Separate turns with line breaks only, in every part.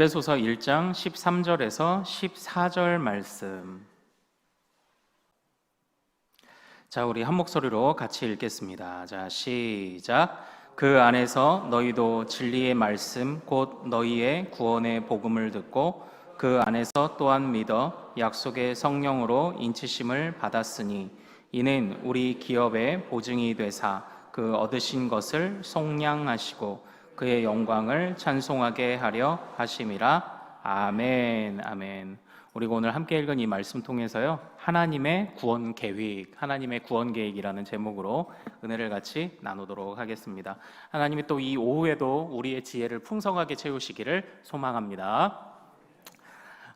에베소서 1장 13절에서 14절 말씀. 자, 우리 한 목소리로 같이 읽겠습니다. 자, 시작. 그 안에서 너희도 진리의 말씀 곧 너희의 구원의 복음을 듣고 그 안에서 또한 믿어 약속의 성령으로 인치심을 받았으니 이는 우리 기업의 보증이 되사 그 얻으신 것을 속량하시고 그의 영광을 찬송하게 하려 하심이라. 아멘. 아멘. 우리가 오늘 함께 읽은 이 말씀 통해서요, 하나님의 구원 계획, 하나님의 구원 계획이라는 제목으로 은혜를 같이 나누도록 하겠습니다. 하나님이 또 이 오후에도 우리의 지혜를 풍성하게 채우시기를 소망합니다.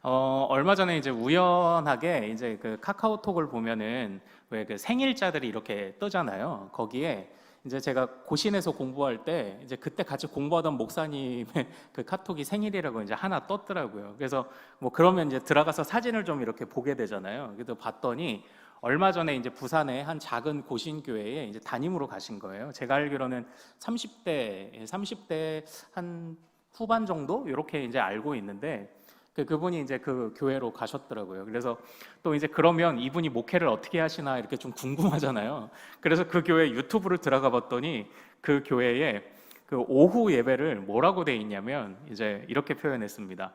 얼마 전에 이제 우연하게 이제 그 카카오톡을 보면은 왜 그 생일자들이 이렇게 뜨잖아요. 거기에 이제 제가 고신에서 공부할 때 이제 그때 같이 공부하던 목사님의 그 카톡이 생일이라고 이제 하나 떴더라고요. 그래서 뭐 그러면 이제 들어가서 사진을 좀 이렇게 보게 되잖아요. 그래서 봤더니 얼마 전에 이제 부산의 한 작은 고신 교회에 이제 담임으로 가신 거예요. 제가 알기로는 30대 한 후반 정도 이렇게 이제 알고 있는데 그분이 이제 그 교회로 가셨더라고요. 그래서 또 이제 그러면 이분이 목회를 어떻게 하시나 이렇게 좀 궁금하잖아요. 그래서 그 교회 유튜브를 들어가 봤더니 그 교회에 그 오후 예배를 뭐라고 돼 있냐면 이제 이렇게 표현했습니다.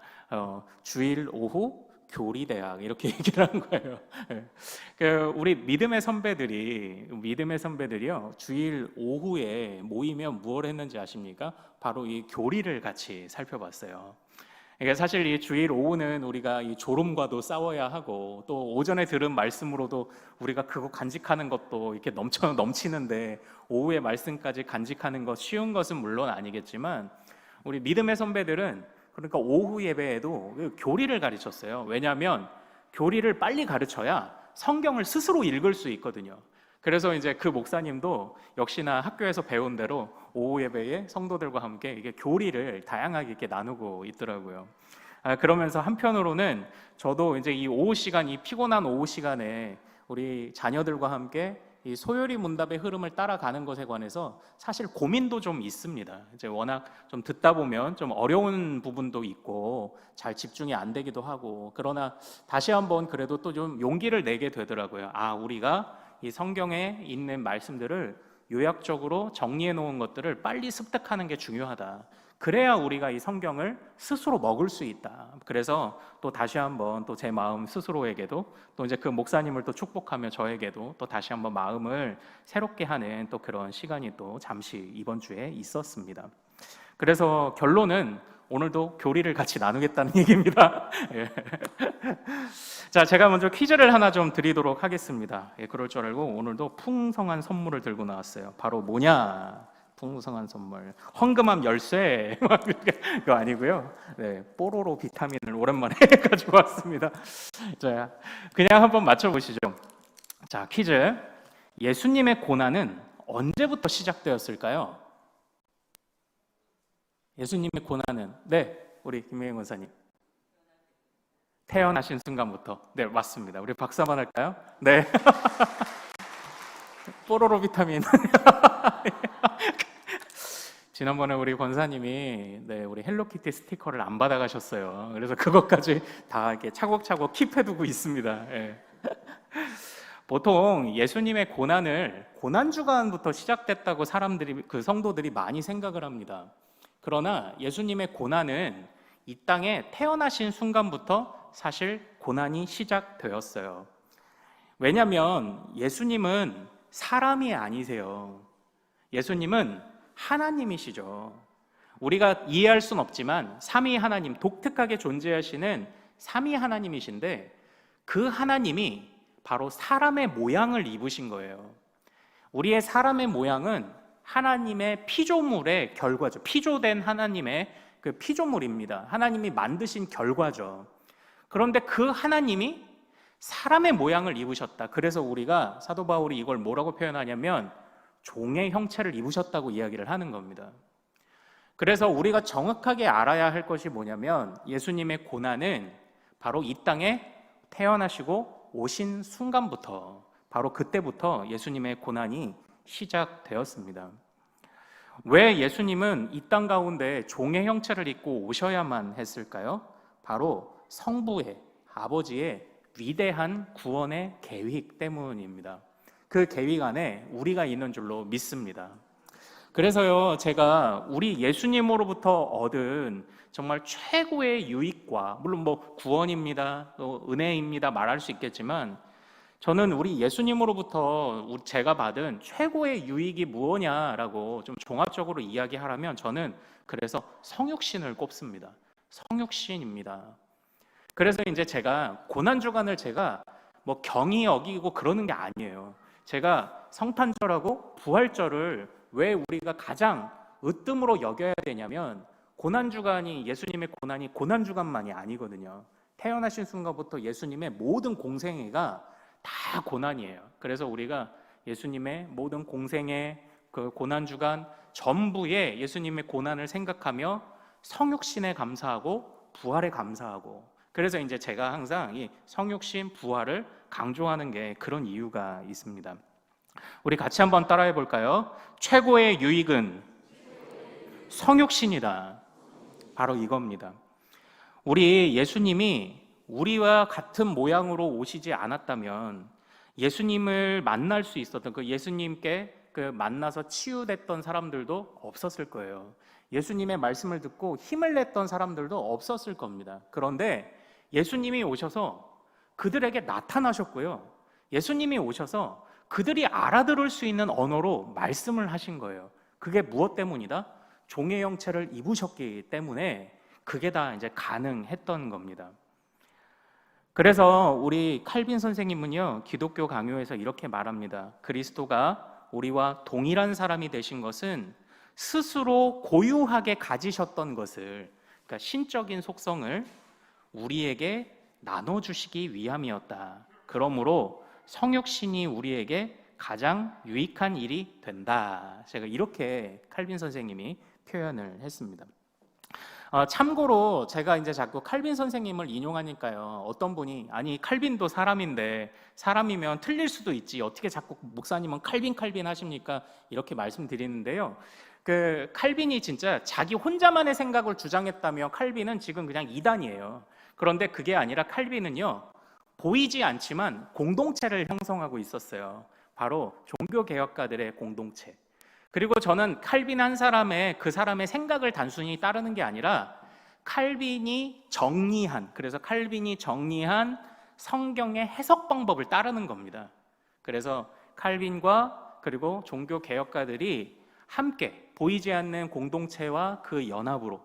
주일 오후 교리대학 이렇게 얘기를 한 거예요. 우리 믿음의 선배들이요 주일 오후에 모이면 무엇을 했는지 아십니까? 바로 이 교리를 같이 살펴봤어요. 그러니까 사실 이 주일 오후는 우리가 이 졸음과도 싸워야 하고 또 오전에 들은 말씀으로도 우리가 그거 간직하는 것도 이렇게 넘치는데 오후에 말씀까지 간직하는 것 쉬운 것은 물론 아니겠지만 우리 믿음의 선배들은 그러니까 오후 예배에도 교리를 가르쳤어요. 왜냐하면 교리를 빨리 가르쳐야 성경을 스스로 읽을 수 있거든요. 그래서 이제 그 목사님도 역시나 학교에서 배운 대로 오후 예배에 성도들과 함께 이게 교리를 다양하게 이렇게 나누고 있더라고요. 그러면서 한편으로는 저도 이제 이 오후 시간, 이 피곤한 오후 시간에 우리 자녀들과 함께 이 소요리 문답의 흐름을 따라가는 것에 관해서 사실 고민도 좀 있습니다. 이제 워낙 좀 듣다 보면 좀 어려운 부분도 있고 잘 집중이 안 되기도 하고 그러나 다시 한번 그래도 또 좀 용기를 내게 되더라고요. 우리가 이 성경에 있는 말씀들을 요약적으로 정리해 놓은 것들을 빨리 습득하는 게 중요하다. 그래야 우리가 이 성경을 스스로 먹을 수 있다. 그래서 또 다시 한번 또 제 마음 스스로에게도 또 이제 그 목사님을 또 축복하며 저에게도 또 다시 한번 마음을 새롭게 하는 또 그런 시간이 또 잠시 이번 주에 있었습니다. 그래서 결론은 오늘도 교리를 같이 나누겠다는 얘기입니다. 자, 제가 먼저 퀴즈를 하나 좀 드리도록 하겠습니다. 그럴 줄 알고 오늘도 풍성한 선물을 들고 나왔어요. 바로 뭐냐? 풍성한 선물. 황금암 열쇠. 그거 아니고요. 네, 뽀로로 비타민을 오랜만에 가지고 왔습니다. 자, 그냥 한번 맞춰보시죠. 자, 퀴즈. 예수님의 고난은 언제부터 시작되었을까요? 예수님의 고난은 우리 김혜영 원사님 태어나신 순간부터. 네, 맞습니다. 우리 박수 한번 할까요? 네. 뽀로로 비타민. 지난번에 우리 권사님이 우리 헬로키티 스티커를 안 받아가셨어요. 그래서 그것까지 다 이렇게 차곡차곡 킵해두고 있습니다. 네. 보통 예수님의 고난을 고난주간부터 시작됐다고 그 성도들이 많이 생각을 합니다. 그러나 예수님의 고난은 이 땅에 태어나신 순간부터 사실 고난이 시작되었어요. 왜냐하면 예수님은 사람이 아니세요. 예수님은 하나님이시죠. 우리가 이해할 수는 없지만 삼위 하나님, 독특하게 존재하시는 삼위 하나님이신데 그 하나님이 바로 사람의 모양을 입으신 거예요. 우리의 사람의 모양은 하나님의 피조물의 결과죠. 피조된 하나님의 그 피조물입니다. 하나님이 만드신 결과죠. 그런데 그 하나님이 사람의 모양을 입으셨다. 그래서 우리가 사도 바울이 이걸 뭐라고 표현하냐면 종의 형체를 입으셨다고 이야기를 하는 겁니다. 그래서 우리가 정확하게 알아야 할 것이 뭐냐면 예수님의 고난은 바로 이 땅에 태어나시고 오신 순간부터 바로 그때부터 예수님의 고난이 시작되었습니다. 왜 예수님은 이 땅 가운데 종의 형체를 입고 오셔야만 했을까요? 바로 성부의, 아버지의 위대한 구원의 계획 때문입니다. 그 계획 안에 우리가 있는 줄로 믿습니다. 그래서요, 제가 우리 예수님으로부터 얻은 정말 최고의 유익과, 물론 뭐 구원입니다, 또 은혜입니다 말할 수 있겠지만, 저는 우리 예수님으로부터 제가 받은 최고의 유익이 무엇냐라고 좀 종합적으로 이야기하라면 저는 그래서 성육신을 꼽습니다. 성육신입니다. 그래서 이제 제가 고난주간을 제가 뭐 경히 여기고 그러는 게 아니에요. 제가 성탄절하고 부활절을 왜 우리가 가장 으뜸으로 여겨야 되냐면, 고난주간이, 예수님의 고난이 고난주간만이 아니거든요. 태어나신 순간부터 예수님의 모든 공생애가 다 고난이에요. 그래서 우리가 예수님의 모든 공생애, 그 고난주간 전부에 예수님의 고난을 생각하며 성육신에 감사하고 부활에 감사하고, 그래서 이제 제가 항상 이 성육신 부활을 강조하는 게 그런 이유가 있습니다. 우리 같이 한번 따라해 볼까요? 최고의 유익은 성육신이다. 바로 이겁니다. 우리 예수님이 우리와 같은 모양으로 오시지 않았다면 예수님을 만날 수 있었던, 그 예수님께 그 만나서 치유됐던 사람들도 없었을 거예요. 예수님의 말씀을 듣고 힘을 냈던 사람들도 없었을 겁니다. 그런데 예수님이 오셔서 그들에게 나타나셨고요. 예수님이 오셔서 그들이 알아들을 수 있는 언어로 말씀을 하신 거예요. 그게 무엇 때문이다? 종의 형체를 입으셨기 때문에 그게 다 이제 가능했던 겁니다. 그래서 우리 칼빈 선생님은요, 기독교 강요에서 이렇게 말합니다. 그리스도가 우리와 동일한 사람이 되신 것은 스스로 고유하게 가지셨던 것을, 그러니까 신적인 속성을 우리에게 나눠주시기 위함이었다. 그러므로 성육신이 우리에게 가장 유익한 일이 된다. 제가 이렇게 칼빈 선생님이 표현을 했습니다. 참고로 제가 이제 자꾸 칼빈 선생님을 인용하니까요, 어떤 분이 아니 칼빈도 사람인데 사람이면 틀릴 수도 있지 어떻게 자꾸 목사님은 칼빈 하십니까? 이렇게 말씀드리는데요. 그 칼빈이 진짜 자기 혼자만의 생각을 주장했다면 칼빈은 지금 그냥 이단이에요. 그런데 그게 아니라 칼빈은요, 보이지 않지만 공동체를 형성하고 있었어요. 바로 종교개혁가들의 공동체. 그리고 저는 칼빈 한 사람의, 그 사람의 생각을 단순히 따르는 게 아니라 칼빈이 정리한, 그래서 칼빈이 정리한 성경의 해석 방법을 따르는 겁니다. 그래서 칼빈과 그리고 종교개혁가들이 함께 보이지 않는 공동체와 그 연합으로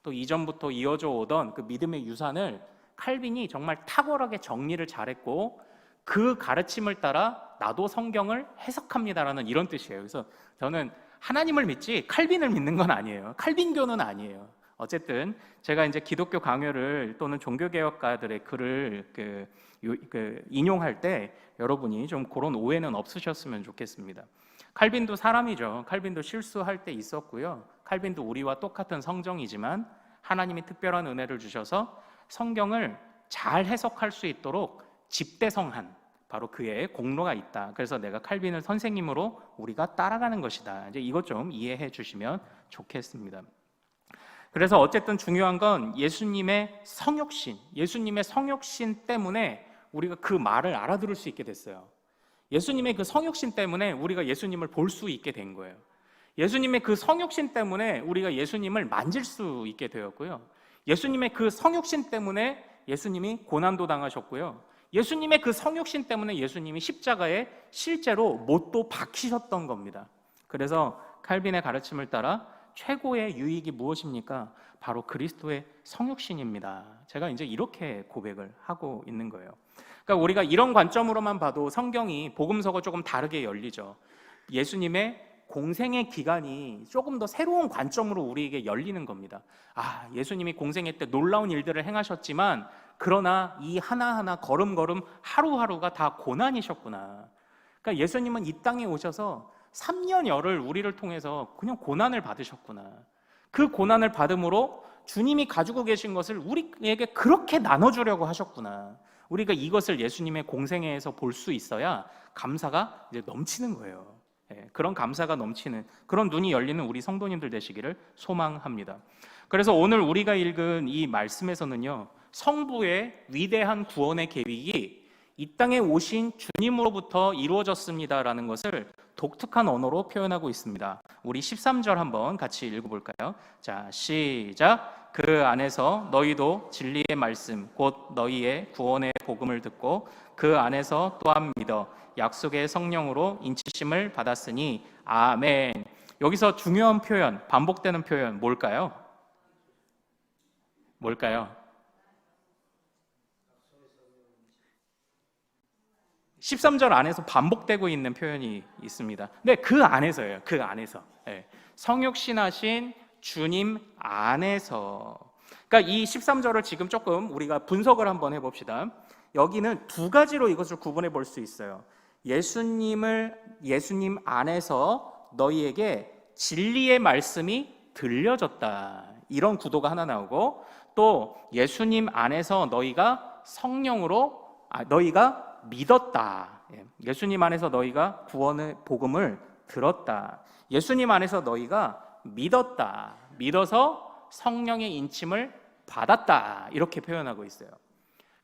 또 이전부터 이어져 오던 그 믿음의 유산을 칼빈이 정말 탁월하게 정리를 잘했고, 그 가르침을 따라 나도 성경을 해석합니다라는 이런 뜻이에요. 그래서 저는 하나님을 믿지 칼빈을 믿는 건 아니에요. 칼빈교는 아니에요. 어쨌든 제가 이제 기독교 강요를 또는 종교개혁가들의 글을 인용할 때 여러분이 좀 그런 오해는 없으셨으면 좋겠습니다. 칼빈도 사람이죠. 칼빈도 실수할 때 있었고요. 칼빈도 우리와 똑같은 성정이지만 하나님이 특별한 은혜를 주셔서 성경을 잘 해석할 수 있도록 집대성한 바로 그의 공로가 있다. 그래서 내가 칼빈을 선생님으로 우리가 따라가는 것이다. 이제 이것 좀 이해해 주시면 좋겠습니다. 그래서 어쨌든 중요한 건 예수님의 성육신, 예수님의 성육신 때문에 우리가 그 말을 알아들을 수 있게 됐어요. 예수님의 그 성육신 때문에 우리가 예수님을 볼 수 있게 된 거예요. 예수님의 그 성육신 때문에 우리가 예수님을 만질 수 있게 되었고요. 예수님의 그 성육신 때문에 예수님이 고난도 당하셨고요. 예수님의 그 성육신 때문에 예수님이 십자가에 실제로 못도 박히셨던 겁니다. 그래서 칼빈의 가르침을 따라 최고의 유익이 무엇입니까? 바로 그리스도의 성육신입니다. 제가 이제 이렇게 고백을 하고 있는 거예요. 그러니까 우리가 이런 관점으로만 봐도 성경이 복음서가 조금 다르게 열리죠. 예수님의 공생의 기간이 조금 더 새로운 관점으로 우리에게 열리는 겁니다. 아, 예수님이 공생애 때 놀라운 일들을 행하셨지만 그러나 이 하나하나 걸음걸음 하루하루가 다 고난이셨구나. 그러니까 예수님은 이 땅에 오셔서 3년여를 우리를 통해서 그냥 고난을 받으셨구나. 그 고난을 받음으로 주님이 가지고 계신 것을 우리에게 그렇게 나눠주려고 하셨구나. 우리가 이것을 예수님의 공생애에서 볼 수 있어야 감사가 이제 넘치는 거예요. 그런 감사가 넘치는 그런 눈이 열리는 우리 성도님들 되시기를 소망합니다. 그래서 오늘 우리가 읽은 이 말씀에서는요, 성부의 위대한 구원의 계획이 이 땅에 오신 주님으로부터 이루어졌습니다라는 것을 독특한 언어로 표현하고 있습니다. 우리 13절 한번 같이 읽어볼까요? 자, 시작. 그 안에서 너희도 진리의 말씀 곧 너희의 구원의 복음을 듣고 그 안에서 또한 믿어 약속의 성령으로 인치심을 받았으니 아멘. 여기서 중요한 표현, 반복되는 표현 뭘까요? 뭘까요? 13절 안에서 반복되고 있는 표현이 있습니다. 근데 그 안에서예요. 그 안에서. 네. 성육신하신 주님 안에서. 그러니까 이 13절을 지금 조금 우리가 분석을 한번 해봅시다. 여기는 두 가지로 이것을 구분해 볼 수 있어요. 예수님 안에서 너희에게 진리의 말씀이 들려졌다. 이런 구도가 하나 나오고, 또 예수님 안에서 너희가 성령으로 너희가 믿었다. 예수님 안에서 너희가 구원의 복음을 들었다. 예수님 안에서 너희가 믿었다. 믿어서 성령의 인침을 받았다. 이렇게 표현하고 있어요.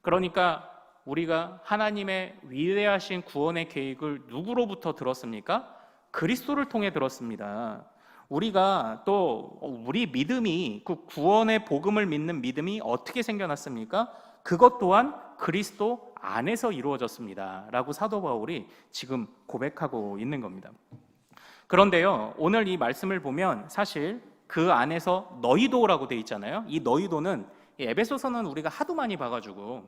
그러니까 우리가 하나님의 위대하신 구원의 계획을 누구로부터 들었습니까? 그리스도를 통해 들었습니다. 우리가 또 우리 믿음이, 그 구원의 복음을 믿는 믿음이 어떻게 생겨났습니까? 그것 또한 그리스도 안에서 이루어졌습니다 라고 사도 바울이 지금 고백하고 있는 겁니다. 그런데요, 오늘 이 말씀을 보면 사실 그 안에서 너희도라고 돼 있잖아요. 이 너희도는 에베소서는 우리가 하도 많이 봐가지고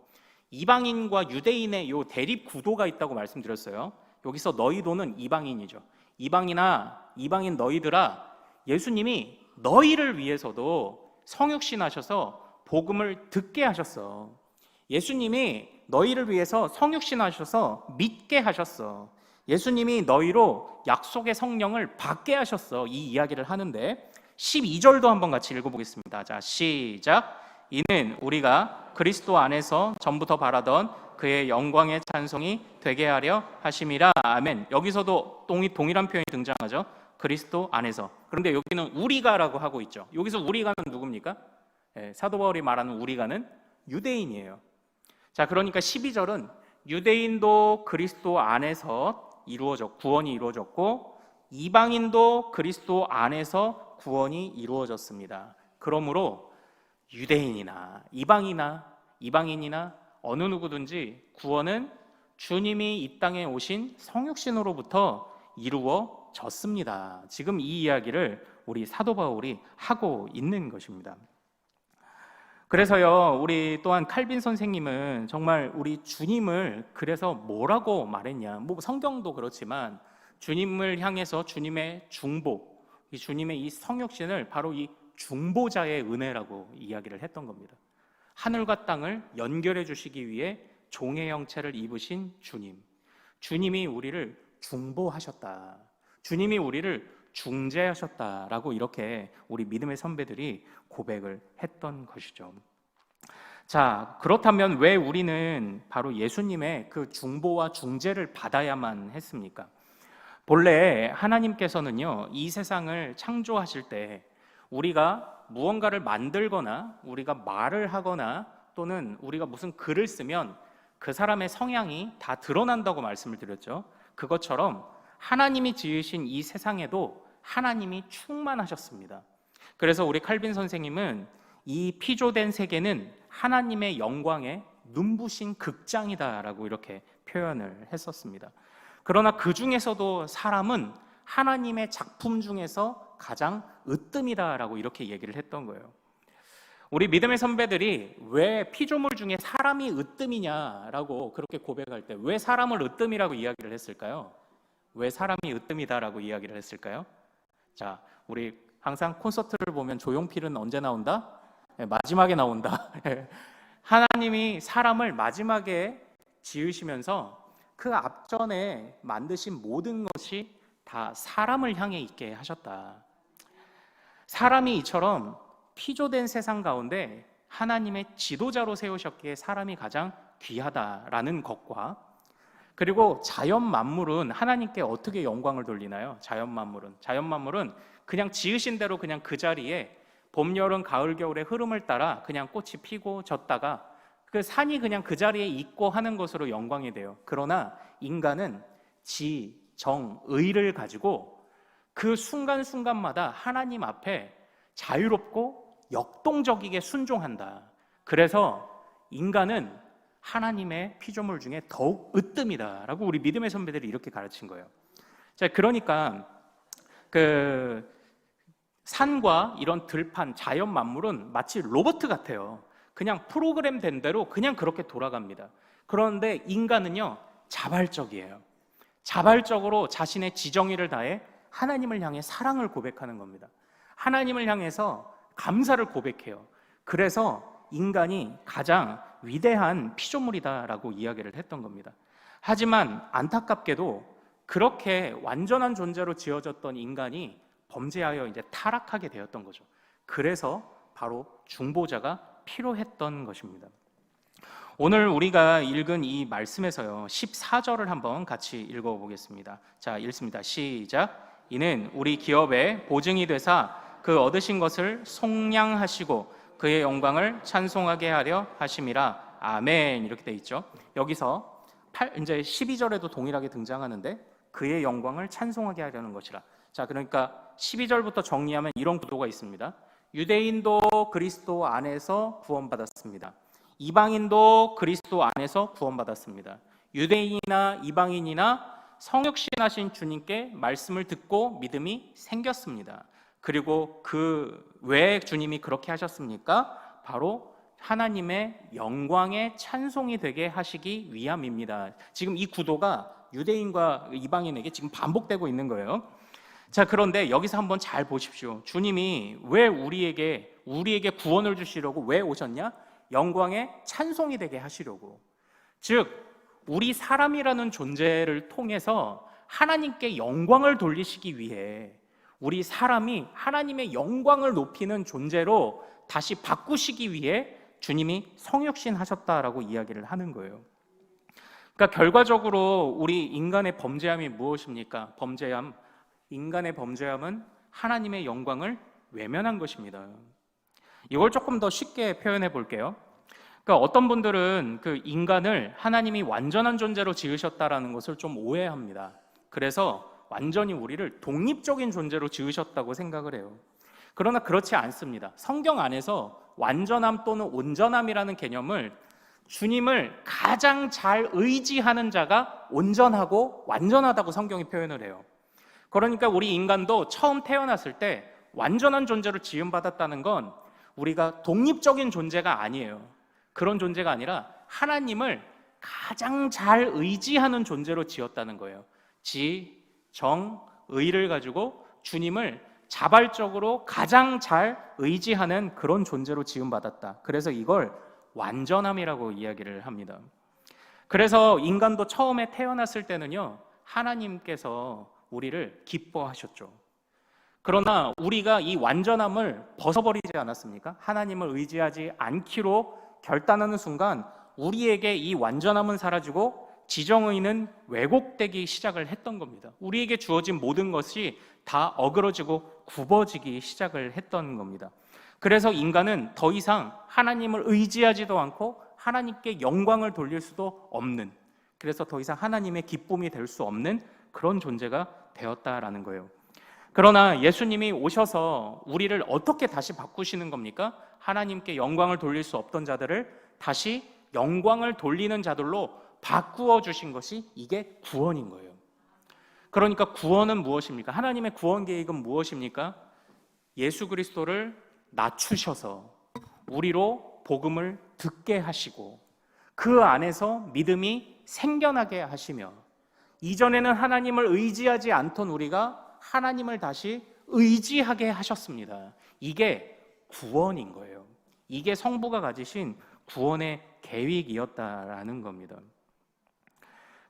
이방인과 유대인의 요 대립 구도가 있다고 말씀드렸어요. 여기서 너희도는 이방인이죠. 이방인 너희들아, 예수님이 너희를 위해서도 성육신하셔서 복음을 듣게 하셨어. 예수님이 너희를 위해서 성육신하셔서 믿게 하셨어. 예수님이 너희로 약속의 성령을 받게 하셨어. 이 이야기를 하는데 12절도 한번 같이 읽어보겠습니다. 자, 시작. 이는 우리가 그리스도 안에서 전부터 바라던 그의 영광의 찬송이 되게 하려 하심이라. 아멘. 여기서도 동일한 표현이 등장하죠. 그리스도 안에서. 그런데 여기는 우리가라고 하고 있죠. 여기서 우리가는 누굽니까? 사도 바울이 말하는 우리가는 유대인이에요. 자, 그러니까 12절은 유대인도 그리스도 안에서 구원이 이루어졌고 이방인도 그리스도 안에서 구원이 이루어졌습니다. 그러므로 유대인이나 이방인이나 어느 누구든지 구원은 주님이 이 땅에 오신 성육신으로부터 이루어졌습니다. 지금 이 이야기를 우리 사도 바울이 하고 있는 것입니다. 그래서요, 우리 또한 칼빈 선생님은 정말 우리 주님을 그래서 뭐라고 말했냐, 뭐 성경도 그렇지만 주님을 향해서 주님의 중보, 이 주님의 이 성육신을 바로 이 중보자의 은혜라고 이야기를 했던 겁니다. 하늘과 땅을 연결해 주시기 위해 종의 형체를 입으신 주님이 우리를 중보하셨다, 주님이 우리를 중재하셨다라고 이렇게 우리 믿음의 선배들이 고백을 했던 것이죠. 자, 그렇다면 왜 우리는 바로 예수님의 그 중보와 중재를 받아야만 했습니까? 본래 하나님께서는요, 이 세상을 창조하실 때 우리가 무언가를 만들거나 우리가 말을 하거나 또는 우리가 무슨 글을 쓰면 그 사람의 성향이 다 드러난다고 말씀을 드렸죠. 그것처럼 하나님이 지으신 이 세상에도 하나님이 충만하셨습니다. 그래서 우리 칼빈 선생님은 이 피조된 세계는 하나님의 영광의 눈부신 극장이다라고 이렇게 표현을 했었습니다. 그러나 그 중에서도 사람은 하나님의 작품 중에서 가장 으뜸이다라고 이렇게 얘기를 했던 거예요. 우리 믿음의 선배들이 왜 피조물 중에 사람이 으뜸이냐라고 그렇게 고백할 때 왜 사람을 으뜸이라고 이야기를 했을까요? 왜 사람이 으뜸이다라고 이야기를 했을까요? 자, 우리 항상 콘서트를 보면 조용필은 언제 나온다? 마지막에 나온다. 하나님이 사람을 마지막에 지으시면서 그 앞전에 만드신 모든 것이 다 사람을 향해 있게 하셨다. 사람이 이처럼 피조된 세상 가운데 하나님의 지도자로 세우셨기에 사람이 가장 귀하다라는 것과 그리고 자연 만물은 하나님께 어떻게 영광을 돌리나요? 자연 만물은 그냥 지으신 대로 그냥 그 자리에 봄, 여름, 가을, 겨울의 흐름을 따라 그냥 꽃이 피고 졌다가 그 산이 그냥 그 자리에 있고 하는 것으로 영광이 돼요. 그러나 인간은 지, 정, 의를 가지고 그 순간순간마다 하나님 앞에 자유롭고 역동적이게 순종한다. 그래서 인간은 하나님의 피조물 중에 더욱 으뜸이다라고 우리 믿음의 선배들이 이렇게 가르친 거예요. 자, 그러니까 그 산과 이런 들판, 자연 만물은 마치 로봇 같아요. 그냥 프로그램된 대로 그냥 그렇게 돌아갑니다. 그런데 인간은요, 자발적이에요. 자발적으로 자신의 지정의를 다해 하나님을 향해 사랑을 고백하는 겁니다. 하나님을 향해서 감사를 고백해요. 그래서 인간이 가장 위대한 피조물이다라고 이야기를 했던 겁니다. 하지만 안타깝게도 그렇게 완전한 존재로 지어졌던 인간이 범죄하여 이제 타락하게 되었던 거죠. 그래서 바로 중보자가 필요했던 것입니다. 오늘 우리가 읽은 이 말씀에서요, 14절을 한번 같이 읽어보겠습니다. 자, 읽습니다. 시작. 이는 우리 기업의 보증이 되사 그 얻으신 것을 속량하시고 그의 영광을 찬송하게 하려 하심이라. 아멘. 이렇게 돼 있죠. 여기서 이제 12절에도 동일하게 등장하는데 그의 영광을 찬송하게 하려는 것이라. 자, 그러니까 12절부터 정리하면 이런 구도가 있습니다. 유대인도 그리스도 안에서 구원받았습니다. 이방인도 그리스도 안에서 구원받았습니다. 유대인이나 이방인이나 성육신하신 주님께 말씀을 듣고 믿음이 생겼습니다. 그리고 그 왜 주님이 그렇게 하셨습니까? 바로 하나님의 영광의 찬송이 되게 하시기 위함입니다. 지금 이 구도가 유대인과 이방인에게 지금 반복되고 있는 거예요. 자, 그런데 여기서 한번 잘 보십시오. 주님이 왜 우리에게 구원을 주시려고 왜 오셨냐? 영광의 찬송이 되게 하시려고. 즉, 우리 사람이라는 존재를 통해서 하나님께 영광을 돌리시기 위해 우리 사람이 하나님의 영광을 높이는 존재로 다시 바꾸시기 위해 주님이 성육신 하셨다라고 이야기를 하는 거예요. 그러니까 결과적으로 우리 인간의 범죄함이 무엇입니까? 인간의 범죄함은 하나님의 영광을 외면한 것입니다. 이걸 조금 더 쉽게 표현해 볼게요. 그러니까 어떤 분들은 그 인간을 하나님이 완전한 존재로 지으셨다라는 것을 좀 오해합니다. 그래서 완전히 우리를 독립적인 존재로 지으셨다고 생각을 해요. 그러나 그렇지 않습니다. 성경 안에서 완전함 또는 온전함이라는 개념을 주님을 가장 잘 의지하는 자가 온전하고 완전하다고 성경이 표현을 해요. 그러니까 우리 인간도 처음 태어났을 때 완전한 존재로 지음받았다는 건 우리가 독립적인 존재가 아니에요. 그런 존재가 아니라 하나님을 가장 잘 의지하는 존재로 지었다는 거예요. 지, 정, 의를 가지고 주님을 자발적으로 가장 잘 의지하는 그런 존재로 지음받았다. 그래서 이걸 완전함이라고 이야기를 합니다. 그래서 인간도 처음에 태어났을 때는요, 하나님께서 우리를 기뻐하셨죠. 그러나 우리가 이 완전함을 벗어버리지 않았습니까? 하나님을 의지하지 않기로 결단하는 순간 우리에게 이 완전함은 사라지고 지정의는 왜곡되기 시작을 했던 겁니다. 우리에게 주어진 모든 것이 다 어그러지고 굽어지기 시작을 했던 겁니다. 그래서 인간은 더 이상 하나님을 의지하지도 않고 하나님께 영광을 돌릴 수도 없는, 그래서 더 이상 하나님의 기쁨이 될 수 없는 그런 존재가 되었다라는 거예요. 그러나 예수님이 오셔서 우리를 어떻게 다시 바꾸시는 겁니까? 하나님께 영광을 돌릴 수 없던 자들을 다시 영광을 돌리는 자들로 바꾸어 주신 것이 이게 구원인 거예요. 그러니까 구원은 무엇입니까? 하나님의 구원 계획은 무엇입니까? 예수 그리스도를 낮추셔서 우리로 복음을 듣게 하시고 그 안에서 믿음이 생겨나게 하시며 이전에는 하나님을 의지하지 않던 우리가 하나님을 다시 의지하게 하셨습니다. 이게 구원인 거예요. 이게 성부가 가지신 구원의 계획이었다라는 겁니다.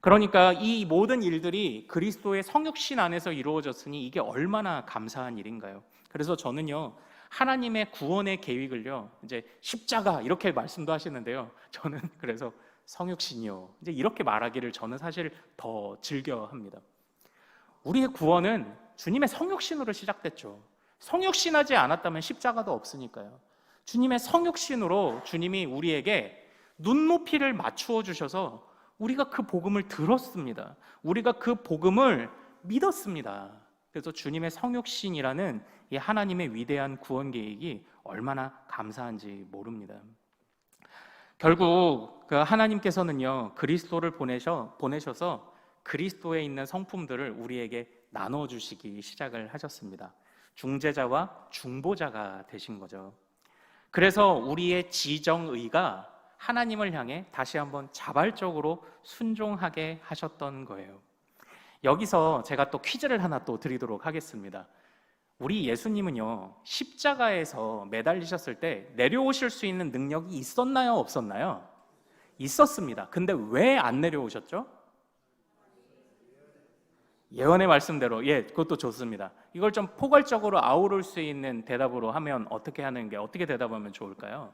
그러니까 이 모든 일들이 그리스도의 성육신 안에서 이루어졌으니 이게 얼마나 감사한 일인가요? 그래서 저는요, 하나님의 구원의 계획을요, 이제 십자가 이렇게 말씀도 하시는데요, 저는 그래서 성육신이요. 이제 이렇게 말하기를 저는 사실 더 즐겨합니다. 우리의 구원은 주님의 성육신으로 시작됐죠. 성육신하지 않았다면 십자가도 없으니까요. 주님의 성육신으로 주님이 우리에게 눈높이를 맞추어 주셔서 우리가 그 복음을 들었습니다. 우리가 그 복음을 믿었습니다. 그래서 주님의 성육신이라는 이 하나님의 위대한 구원 계획이 얼마나 감사한지 모릅니다. 결국 그 하나님께서는요, 그리스도를 보내셔서 그리스도에 있는 성품들을 우리에게 나눠주시기 시작을 하셨습니다. 중재자와 중보자가 되신 거죠. 그래서 우리의 지정의가 하나님을 향해 다시 한번 자발적으로 순종하게 하셨던 거예요. 여기서 제가 또 퀴즈를 하나 또 드리도록 하겠습니다. 우리 예수님은요, 십자가에서 매달리셨을 때 내려오실 수 있는 능력이 있었나요, 없었나요? 있었습니다. 근데 왜 안 내려오셨죠? 예언의 말씀대로. 그것도 좋습니다. 이걸 좀 포괄적으로 아우를 수 있는 대답으로 하면 어떻게 대답하면 좋을까요?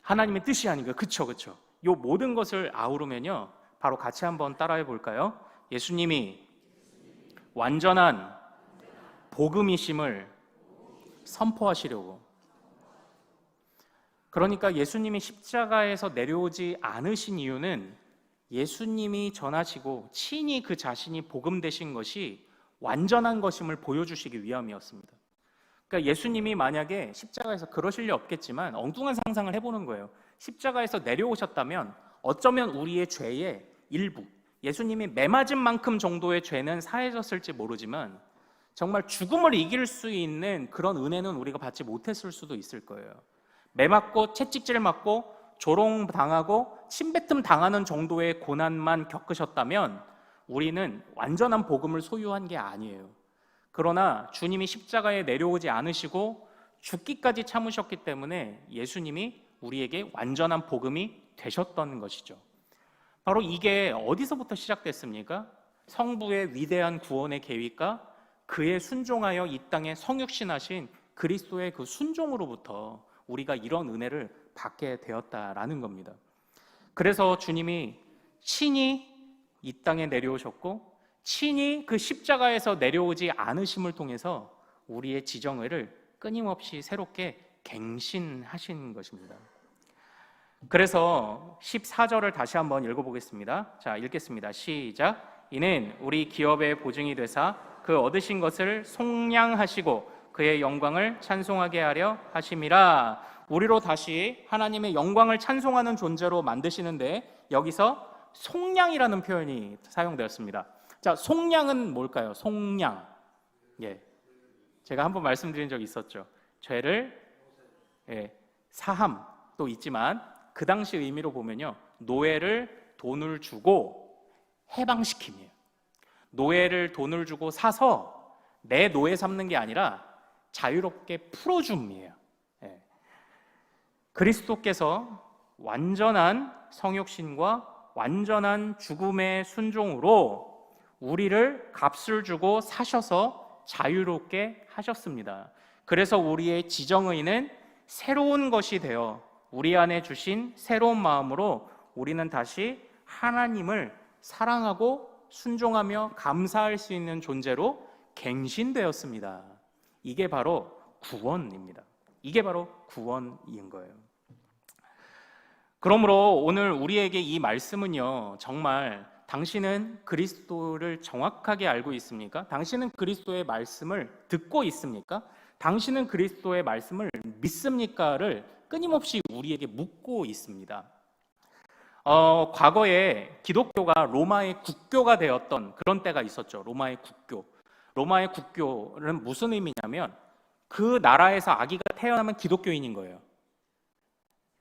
하나님의 뜻이 아닌가? 그쵸. 요 모든 것을 아우르면요, 바로 같이 한번 따라해 볼까요? 예수님이 완전한 복음이심을 선포하시려고. 그러니까 예수님이 십자가에서 내려오지 않으신 이유는 예수님이 전하시고 친히 그 자신이 복음 되신 것이 완전한 것임을 보여주시기 위함이었습니다. 그러니까 예수님이 만약에 십자가에서 그러실 리 없겠지만 엉뚱한 상상을 해보는 거예요. 십자가에서 내려오셨다면 어쩌면 우리의 죄의 일부, 예수님이 매 맞은 만큼 정도의 죄는 사해졌을지 모르지만 정말 죽음을 이길 수 있는 그런 은혜는 우리가 받지 못했을 수도 있을 거예요. 매 맞고 채찍질 맞고 조롱당하고 침뱉음 당하는 정도의 고난만 겪으셨다면 우리는 완전한 복음을 소유한 게 아니에요. 그러나 주님이 십자가에 내려오지 않으시고 죽기까지 참으셨기 때문에 예수님이 우리에게 완전한 복음이 되셨던 것이죠. 바로 이게 어디서부터 시작됐습니까? 성부의 위대한 구원의 계획과 그에 순종하여 이 땅에 성육신하신 그리스도의 그 순종으로부터 우리가 이런 은혜를 받게 되었다라는 겁니다. 그래서 주님이 친히 이 땅에 내려오셨고 친히 그 십자가에서 내려오지 않으심을 통해서 우리의 지정의를 끊임없이 새롭게 갱신하신 것입니다. 그래서 14절을 다시 한번 읽어보겠습니다. 자, 읽겠습니다. 시작. 이는 우리 기업의 보증이 되사 그 얻으신 것을 속량하시고 그의 영광을 찬송하게 하려 하심이라. 우리로 다시 하나님의 영광을 찬송하는 존재로 만드시는데 여기서 속량이라는 표현이 사용되었습니다. 자, 속량은 뭘까요? 속량. 제가 한번 말씀드린 적이 있었죠. 죄를 사함도 있지만 그 당시 의미로 보면요, 노예를 돈을 주고 해방시킴이에요. 노예를 돈을 주고 사서 내 노예 삼는 게 아니라 자유롭게 풀어줌이에요. 그리스도께서 완전한 성육신과 완전한 죽음의 순종으로 우리를 값을 주고 사셔서 자유롭게 하셨습니다. 그래서 우리의 지정의는 새로운 것이 되어 우리 안에 주신 새로운 마음으로 우리는 다시 하나님을 사랑하고 순종하며 감사할 수 있는 존재로 갱신되었습니다. 이게 바로 구원입니다. 이게 바로 구원인 거예요. 그러므로 오늘 우리에게 이 말씀은요, 정말 당신은 그리스도를 정확하게 알고 있습니까? 당신은 그리스도의 말씀을 듣고 있습니까? 당신은 그리스도의 말씀을 믿습니까?를 끊임없이 우리에게 묻고 있습니다. 과거에 기독교가 로마의 국교가 되었던 그런 때가 있었죠. 로마의 국교. 로마의 국교는 무슨 의미냐면 그 나라에서 아기가 태어나면 기독교인인 거예요.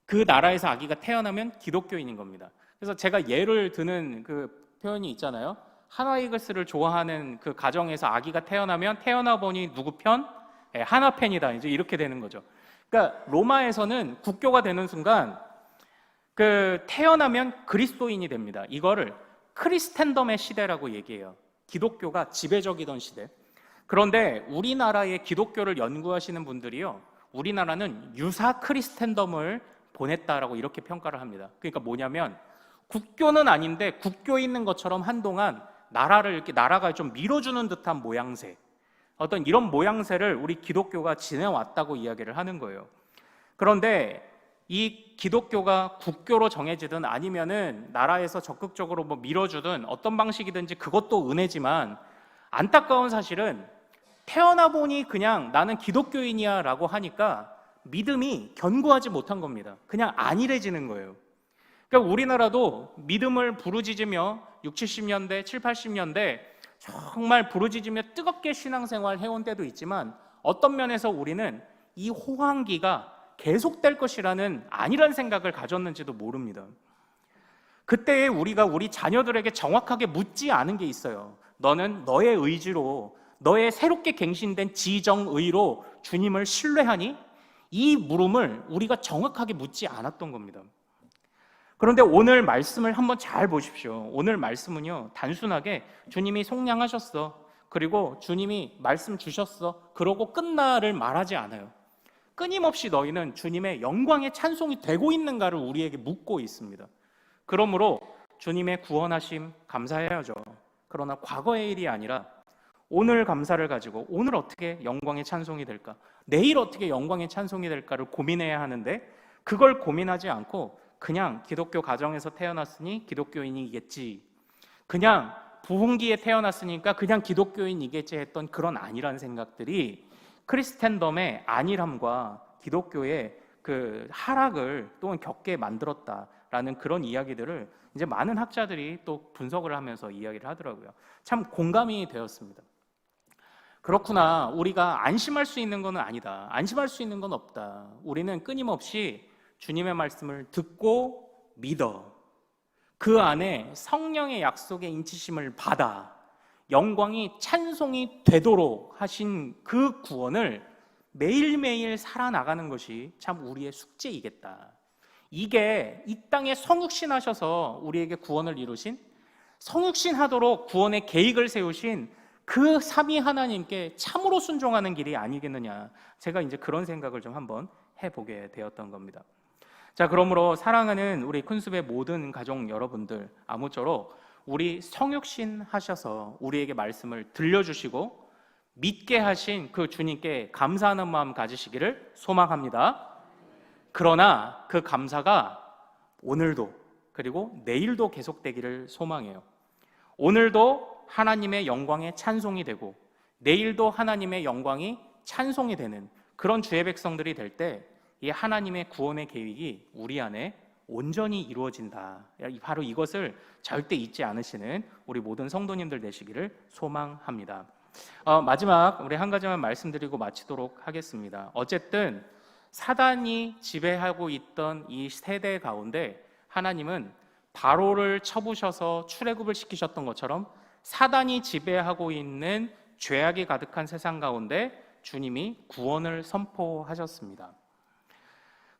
그 나라에서 아기가 태어나면 기독교인인 겁니다. 그래서 제가 예를 드는 그 표현이 있잖아요. 하나이글스를 좋아하는 그 가정에서 아기가 태어나면 태어나 보니 누구 편? 하나 팬이다. 이제 이렇게 되는 거죠. 그러니까 로마에서는 국교가 되는 순간 그 태어나면 그리스도인이 됩니다. 이거를 크리스텐덤의 시대라고 얘기해요. 기독교가 지배적이던 시대. 그런데 우리나라의 기독교를 연구하시는 분들이요, 우리나라는 유사 크리스텐덤을 보냈다라고 이렇게 평가를 합니다. 그러니까 뭐냐면 국교는 아닌데 국교에 있는 것처럼 한동안 나라가 좀 밀어주는 듯한 모양새, 어떤 이런 모양새를 우리 기독교가 지내왔다고 이야기를 하는 거예요. 그런데 이 기독교가 국교로 정해지든 아니면은 나라에서 적극적으로 뭐 밀어주든 어떤 방식이든지 그것도 은혜지만, 안타까운 사실은 태어나 보니 그냥 나는 기독교인이야 라고 하니까 믿음이 견고하지 못한 겁니다. 그냥 안일해지는 거예요. 그러니까 우리나라도 믿음을 부르짖으며 60, 70년대, 7, 80년대 정말 부르짖으며 뜨겁게 신앙생활 해온 때도 있지만, 어떤 면에서 우리는 이 호황기가 계속될 것이라는 안일한 생각을 가졌는지도 모릅니다. 그때에 우리가 우리 자녀들에게 정확하게 묻지 않은 게 있어요. 너는 너의 의지로, 너의 새롭게 갱신된 지정의로 주님을 신뢰하니? 이 물음을 우리가 정확하게 묻지 않았던 겁니다. 그런데 오늘 말씀을 한번 잘 보십시오. 오늘 말씀은요, 단순하게 주님이 속량하셨어, 그리고 주님이 말씀 주셨어, 그러고 끝나를 말하지 않아요. 끊임없이 너희는 주님의 영광의 찬송이 되고 있는가를 우리에게 묻고 있습니다. 그러므로 주님의 구원하심 감사해야죠. 그러나 과거의 일이 아니라 오늘 감사를 가지고 오늘 어떻게 영광의 찬송이 될까, 내일 어떻게 영광의 찬송이 될까를 고민해야 하는데, 그걸 고민하지 않고 그냥 기독교 가정에서 태어났으니 기독교인이겠지, 그냥 부흥기에 태어났으니까 그냥 기독교인이겠지 했던 그런 안일한 생각들이 크리스텐덤의 안일함과 기독교의 그 하락을 또한 겪게 만들었다라는 그런 이야기들을 이제 많은 학자들이 또 분석을 하면서 이야기를 하더라고요. 참 공감이 되었습니다. 그렇구나, 우리가 안심할 수 있는 건 아니다, 안심할 수 있는 건 없다. 우리는 끊임없이 주님의 말씀을 듣고 믿어, 그 안에 성령의 약속의 인치심을 받아 영광이 찬송이 되도록 하신 그 구원을 매일매일 살아나가는 것이 참 우리의 숙제이겠다. 이게 이 땅에 성육신 하셔서 우리에게 구원을 이루신, 성육신 하도록 구원의 계획을 세우신 그 삼위 하나님께 참으로 순종하는 길이 아니겠느냐, 제가 이제 그런 생각을 좀 한번 해보게 되었던 겁니다. 자, 그러므로 사랑하는 우리 큰숲의 모든 가족 여러분들, 아무쪼록 우리 성육신 하셔서 우리에게 말씀을 들려주시고 믿게 하신 그 주님께 감사하는 마음 가지시기를 소망합니다. 그러나 그 감사가 오늘도 그리고 내일도 계속되기를 소망해요. 오늘도 하나님의 영광의 찬송이 되고 내일도 하나님의 영광이 찬송이 되는 그런 주의 백성들이 될 때 이 하나님의 구원의 계획이 우리 안에 온전히 이루어진다. 바로 이것을 절대 잊지 않으시는 우리 모든 성도님들 되시기를 소망합니다. 마지막 우리 한 가지만 말씀드리고 마치도록 하겠습니다. 어쨌든 사단이 지배하고 있던 이 세대 가운데 하나님은 바로를 쳐부셔서 출애굽을 시키셨던 것처럼 사단이 지배하고 있는 죄악이 가득한 세상 가운데 주님이 구원을 선포하셨습니다.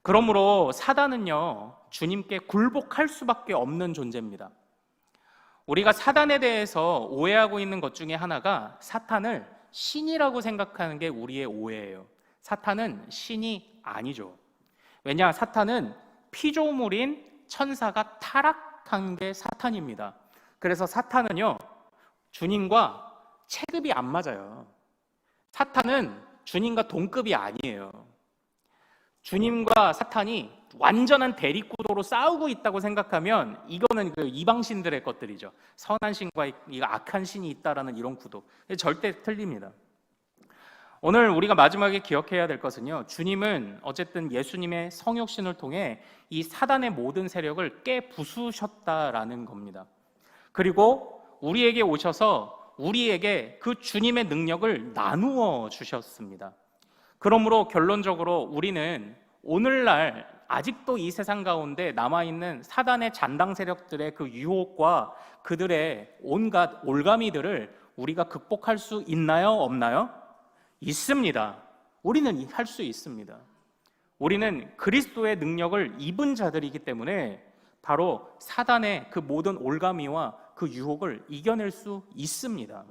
그러므로 사단은요, 주님께 굴복할 수밖에 없는 존재입니다. 우리가 사단에 대해서 오해하고 있는 것 중에 하나가 사탄을 신이라고 생각하는 게 우리의 오해예요. 사탄은 신이 아니죠. 왜냐, 사탄은 피조물인 천사가 타락한 게 사탄입니다. 그래서 사탄은요, 주님과 체급이 안 맞아요. 사탄은 주님과 동급이 아니에요. 주님과 사탄이 완전한 대립구도로 싸우고 있다고 생각하면 이거는 그 이방신들의 것들이죠. 선한 신과 이 악한 신이 있다라는 이런 구도, 절대 틀립니다. 오늘 우리가 마지막에 기억해야 될 것은요, 주님은 어쨌든 예수님의 성육신을 통해 이 사단의 모든 세력을 깨부수셨다라는 겁니다. 그리고 우리에게 오셔서 우리에게 그 주님의 능력을 나누어 주셨습니다. 그러므로 결론적으로 우리는 오늘날 아직도 이 세상 가운데 남아있는 사단의 잔당 세력들의 그 유혹과 그들의 온갖 올가미들을 우리가 극복할 수 있나요? 없나요? 있습니다. 우리는 할 수 있습니다. 우리는 그리스도의 능력을 입은 자들이기 때문에 바로 사단의 그 모든 올가미와 그 유혹을 이겨낼 수 있습니다.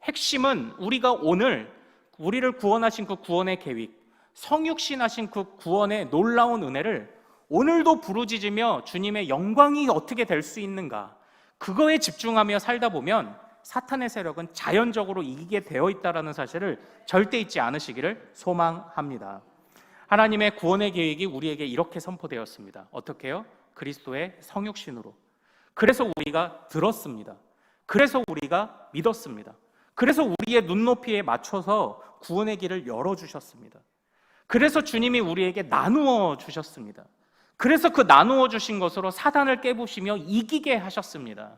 핵심은 우리가 오늘 우리를 구원하신 그 구원의 계획, 성육신하신 그 구원의 놀라운 은혜를 오늘도 부르짖으며 주님의 영광이 어떻게 될 수 있는가, 그거에 집중하며 살다 보면 사탄의 세력은 자연적으로 이기게 되어 있다는 사실을 절대 잊지 않으시기를 소망합니다. 하나님의 구원의 계획이 우리에게 이렇게 선포되었습니다. 어떻게 해요? 그리스도의 성육신으로. 그래서 우리가 들었습니다. 그래서 우리가 믿었습니다. 그래서 우리의 눈높이에 맞춰서 구원의 길을 열어주셨습니다. 그래서 주님이 우리에게 나누어 주셨습니다. 그래서 그 나누어 주신 것으로 사단을 깨부시며 이기게 하셨습니다.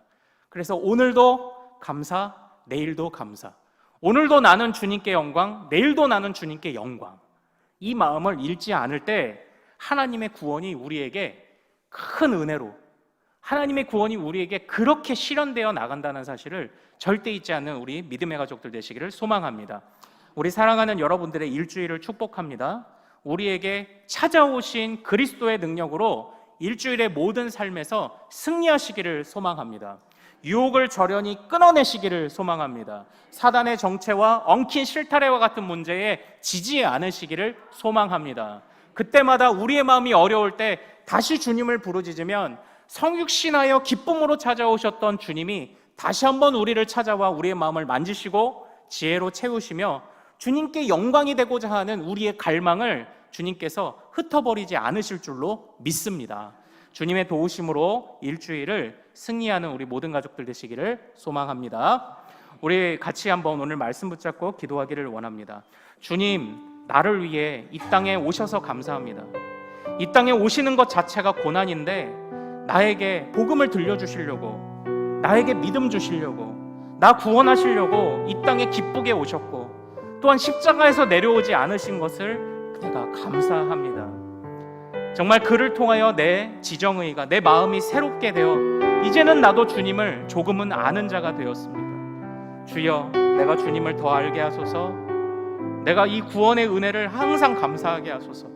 그래서 오늘도 감사, 내일도 감사. 오늘도 나는 주님께 영광, 내일도 나는 주님께 영광. 이 마음을 잃지 않을 때 하나님의 구원이 우리에게 큰 은혜로, 하나님의 구원이 우리에게 그렇게 실현되어 나간다는 사실을 절대 잊지 않는 우리 믿음의 가족들 되시기를 소망합니다. 우리 사랑하는 여러분들의 일주일을 축복합니다. 우리에게 찾아오신 그리스도의 능력으로 일주일의 모든 삶에서 승리하시기를 소망합니다. 유혹을 저련히 끊어내시기를 소망합니다. 사단의 정체와 엉킨 실타래와 같은 문제에 지지 않으시기를 소망합니다. 그때마다 우리의 마음이 어려울 때 다시 주님을 부르짖으면 성육신하여 기쁨으로 찾아오셨던 주님이 다시 한번 우리를 찾아와 우리의 마음을 만지시고 지혜로 채우시며 주님께 영광이 되고자 하는 우리의 갈망을 주님께서 흩어버리지 않으실 줄로 믿습니다. 주님의 도우심으로 일주일을 승리하는 우리 모든 가족들 되시기를 소망합니다. 우리 같이 한번 오늘 말씀 붙잡고 기도하기를 원합니다. 주님, 나를 위해 이 땅에 오셔서 감사합니다. 이 땅에 오시는 것 자체가 고난인데 나에게 복음을 들려주시려고, 나에게 믿음 주시려고, 나 구원하시려고 이 땅에 기쁘게 오셨고 또한 십자가에서 내려오지 않으신 것을 내가 감사합니다. 정말 그를 통하여 내 지정의가, 내 마음이 새롭게 되어 이제는 나도 주님을 조금은 아는 자가 되었습니다. 주여, 내가 주님을 더 알게 하소서. 내가 이 구원의 은혜를 항상 감사하게 하소서.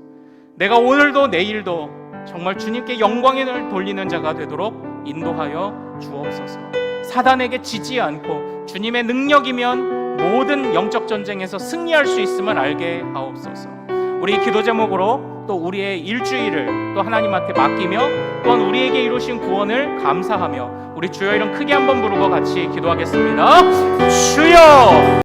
내가 오늘도 내일도 정말 주님께 영광을 돌리는 자가 되도록 인도하여 주옵소서. 사단에게 지지 않고 주님의 능력이면 모든 영적 전쟁에서 승리할 수 있음을 알게 하옵소서. 우리 기도 제목으로 또 우리의 일주일을 또 하나님한테 맡기며 또한 우리에게 이루신 구원을 감사하며 우리 주여 이름 크게 한번 부르고 같이 기도하겠습니다. 주여!